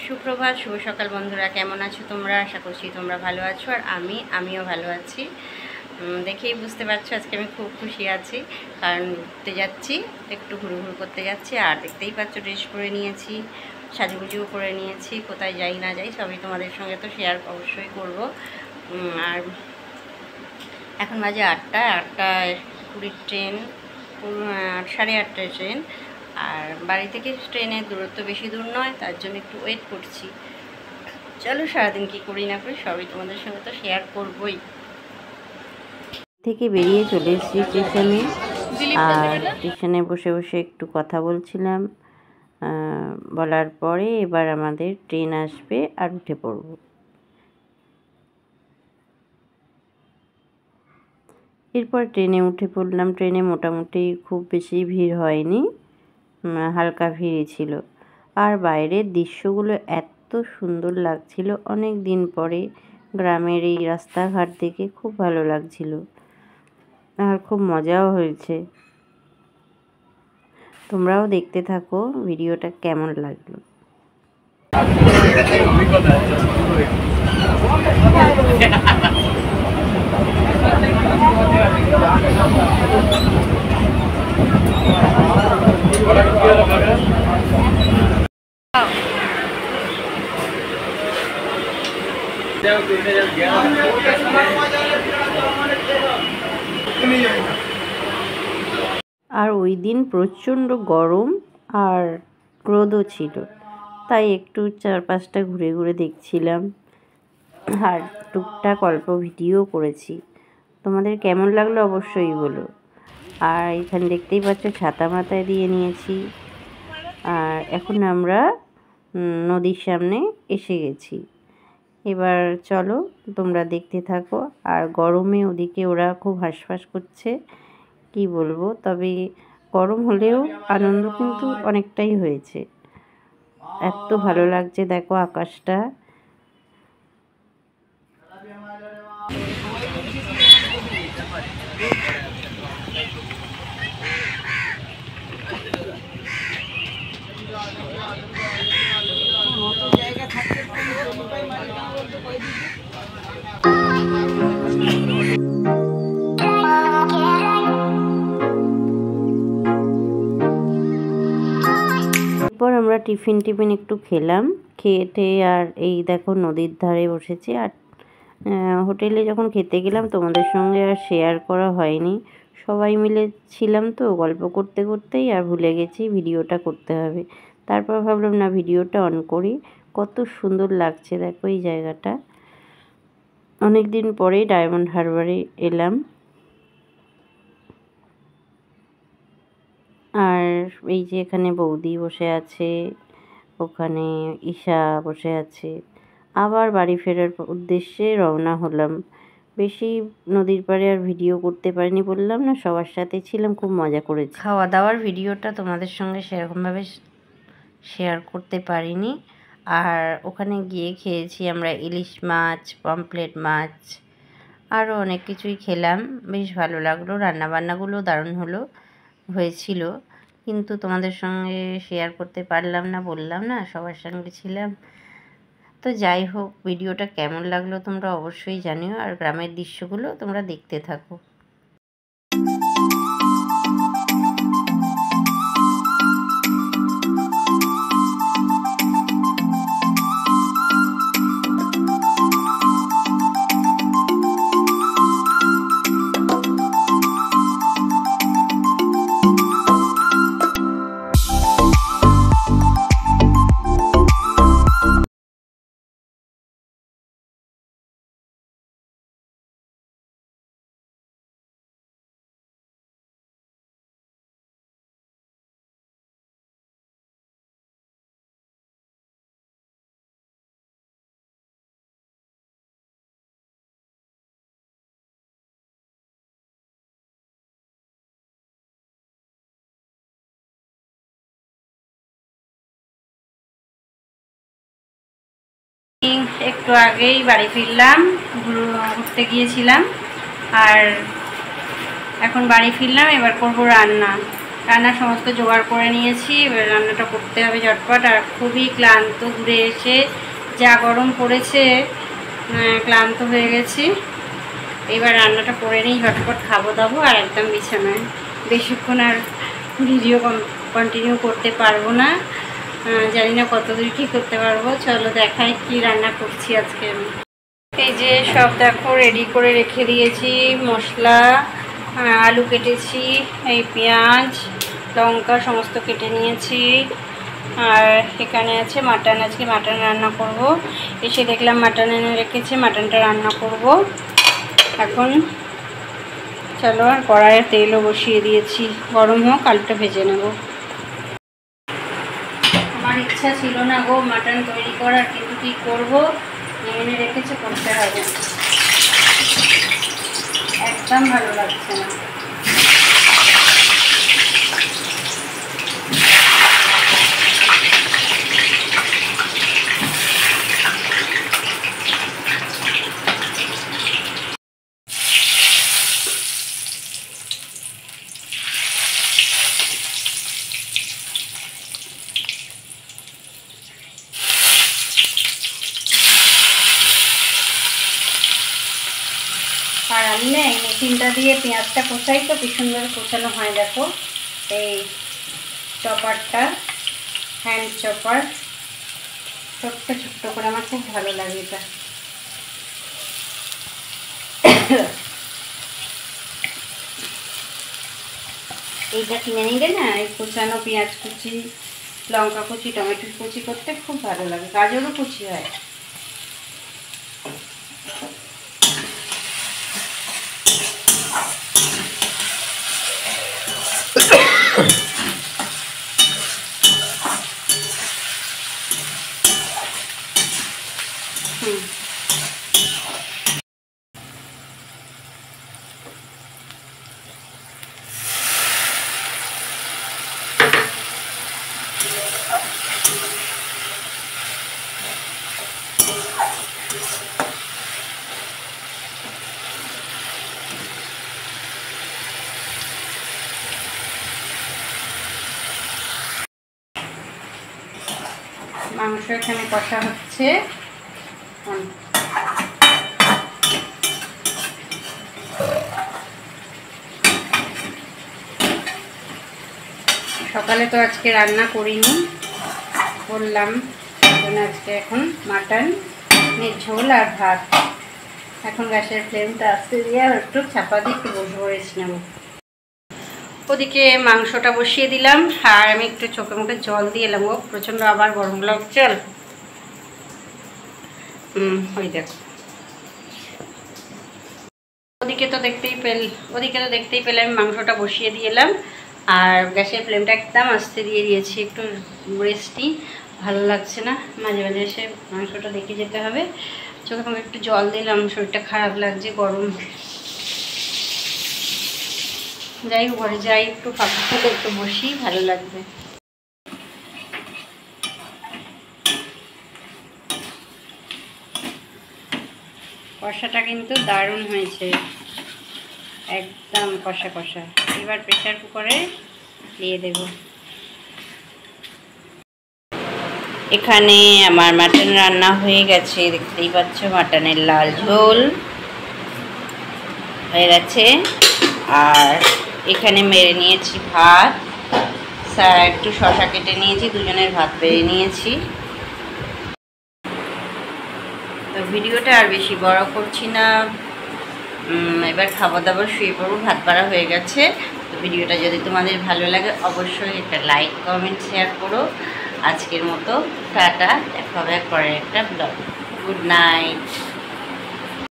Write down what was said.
সুপ্রভাত, শুভ সকাল বন্ধুরা। কেমন আছো তোমরা? আশা করছি তোমরা ভালো আছো, আর আমিও ভালো আছি। দেখেই বুঝতে পারছো আজকে আমি খুব খুশি আছি, কারণ ঘুরতে যাচ্ছি, একটু ঘুরু করতে যাচ্ছি। আর দেখতেই পাচ্ছ ড্রেস পরে নিয়েছি, সাজুগুজুও করে নিয়েছি। কোথায় যাই না যাই সবই তোমাদের সঙ্গে তো শেয়ার অবশ্যই করব। আর এখন বাজে 8:20 ট্রেন, 8:30টায় ট্রেন। আর বাড়ি থেকে ট্রেনের দূরত্ব বেশি দূর নয়, তার জন্য একটু ওয়েট করছি। চলো সারাদিন কী করি না করি সবই তোমাদের সঙ্গে তো শেয়ার করবই। থেকে বেরিয়ে চলে এসেছি স্টেশনে, আর স্টেশনে বসে বসে একটু কথা বলছিলাম। বলার পরে এবার আমাদের ট্রেন আসবে আর উঠে পড়ব। এরপর ট্রেনে উঠে পড়লাম। ট্রেনে মোটামুটি খুব বেশি ভিড় হয়নি, হালকা ভিড়ই ছিল। আর বাইরের দৃশ্যগুলো এত সুন্দর লাগছিল, অনেক দিন পরে গ্রামের এই রাস্তাঘাট দেখে খুব ভালো লাগছিল, আর খুব মজাও হয়েছে। তোমরাও দেখতে থাকো ভিডিওটা কেমন লাগলো। আর ওই দিন প্রচণ্ড গরম আর রোদও ছিল, তাই একটু চারপাশটা ঘুরে ঘুরে দেখছিলাম, আর টুকটাক অল্প ভিডিও করেছি। তোমাদের কেমন লাগলো অবশ্যই বলো। আর এখানে দেখতেই পাচ্ছ ছাতা মাথায় দিয়ে নিয়েছি। আর এখন আমরা নদীর সামনে এসে গেছি। এবার চলো তোমরা দেখতে থাকো। আর গরমে ওদিকে ওরা খুব হাঁসফাঁস করছে, কি বলবো। তবে গরম হলেও আনন্দ কিন্তু অনেকটাই হয়েছে। এত ভালো লাগছে দেখো আকাশটা। এরপর আমরা টিফিন একটু খেলাম, খেয়ে আর এই দেখো নদীর ধারে বসেছি। আর হোটেলে যখন খেতে গেলাম তোমাদের সঙ্গে আর শেয়ার করা হয়নি, সবাই মিলে ছিলাম তো গল্প করতে করতেই আর ভুলে গেছি ভিডিওটা করতে হবে। তারপর ভাবলাম না ভিডিওটা অন করি। কত সুন্দর লাগছে দেখো এই জায়গাটা। অনেক দিন পরেই ডায়মন্ড হারবারে এলাম। আর এই যে এখানে বৌদি বসে আছে, ওখানে ঈশা বসে আছে। আবার বাড়ি ফেরার উদ্দেশ্যে রওনা হলাম। বেশি নদীর পাড়ে আর ভিডিও করতে পারিনি, বললাম না সবার সাথে ছিলাম, খুব মজা করেছি। খাওয়া দাওয়ার ভিডিওটা তোমাদের সঙ্গে সেরকমভাবে শেয়ার করতে পারিনি। আর ওখানে গিয়ে খেয়েছি আমরা ইলিশ মাছ, পমফ্রেট মাছ, আরও অনেক কিছুই খেলাম। বেশ ভালো লাগলো, রান্নাবান্নাগুলো দারুণ হয়েছিল, কিন্তু তোমাদের সঙ্গে শেয়ার করতে পারলাম না, বললাম না সবার সঙ্গে ছিলাম। তো যাই হোক, ভিডিওটা কেমন লাগলো তোমরা অবশ্যই জানিও। আর গ্রামের দৃশ্যগুলো তোমরা দেখতে থাকো। একটু আগেই বাড়ি ফিরলাম, ঘুরতে গিয়েছিলাম, আর এখন বাড়ি ফিরলাম। এবার করবো রান্না। রান্না সমস্ত জোগাড় করে নিয়েছি, এবার রান্নাটা করতে হবে ঝটপট। আর খুবই ক্লান্ত, ঘুরে এসে যা গরম পড়েছে, ক্লান্ত হয়ে গেছি। এবার রান্নাটা করে নিই, ঝটপট খাবো দাবো আর একদম বিছানায়। বেশিক্ষণ আর ভিডিও কন্টিনিউ করতে পারবো না, জানি না কতদূর কী করতে পারবো। চলো দেখাই কি রান্না করছি আজকে আমি। এই যে সব দেখো রেডি করে রেখে দিয়েছি, মশলা, আলু কেটেছি, এই পেঁয়াজ লঙ্কা সমস্ত কেটে নিয়েছি। আর এখানে আছে মাটন, আজকে মাটন রান্না করব। এসে দেখলাম মাটন এনে রেখেছে, মাটনটা রান্না করব এখন। চলো, আর কড়াইয়ে তেলও বসিয়ে দিয়েছি, গরম হোক, আলুটা ভেজে নেব। আমার ইচ্ছা ছিল না গো মাটন তৈরি করার, কিন্তু কী করবো, এনে রেখেছে, করতে হবে। একদম ভালো লাগছে না। আর আমি না এই মেশিনটা দিয়ে পেঁয়াজটা কোচাই, তো কি সুন্দর কোচানো হয় দেখো। এই চপারটা, হ্যান্ড চপার, ছোট্ট ছোট্ট করে, আমার খুব ভালো লাগে এটা। এইটা কিনে নিলে না, এই কোচানো পেঁয়াজ কুচি, লঙ্কা কুচি, টমেটো কুচি করতে খুব ভালো লাগে, গাজরও কুচি হয়। মাংস এখানে কষা হচ্ছে। সকালে তো আজকে রান্না করিনি, করলাম আজকে। এখন মাটনের ঝোল আর ভাত। এখন গ্যাসের ফ্লেমটা আস্তে দিয়ে আর একটু চাপা দিয়ে একটু বসবো, রেস্ট নেব। ওদিকে মাংসটা বসিয়ে দিলাম, আর আমি একটু চোখে মুখে জল দিয়ে এলাম গো, প্রচণ্ড আবার গরম লাগছে। ওই দেখো, ওদিকে তো দেখতেই পেলে আমি মাংসটা বসিয়ে দিয়ে এলাম, আর গ্যাসের ফ্লেমটা একদম আস্তে দিয়ে দিয়েছি। একটু রেস্টই, ভালো লাগছে না, মাঝে মাঝে এসে মাংসটা দেখে যেতে হবে। চোখে মুখে একটু জল দিলাম, শরীরটা খারাপ লাগছে, গরম। যাই ঘরে যাই, একটু ফাঁকা থেকে একটু বসি, ভালো লাগবে। কষাটা কিন্তু দারুণ হয়েছে, একদম কষা কষা। এবার প্রেসার কুকারে দিয়ে দেব। এখানে আমার মাটন রান্না হয়ে গেছে, দেখতেই পাচ্ছ, মাটনের লাল ঝোল হয়ে গেছে। আর এখানে মেরে নিয়েছি ভাত, একটু শসা কেটে নিয়েছি, দুজনের ভাত বেড়ে নিয়েছি। তো ভিডিওটা আর বেশি বড় করছি না, এবার খাবার দাবার শুয়ে পড়বো, ভাত বাড়া হয়ে গেছে। তো ভিডিওটা যদি তোমাদের ভালো লাগে অবশ্যই একটা লাইক কমেন্ট শেয়ার করো। আজকের মতো টাটা, দেখা হবে পরের একটা ব্লগ। Good night.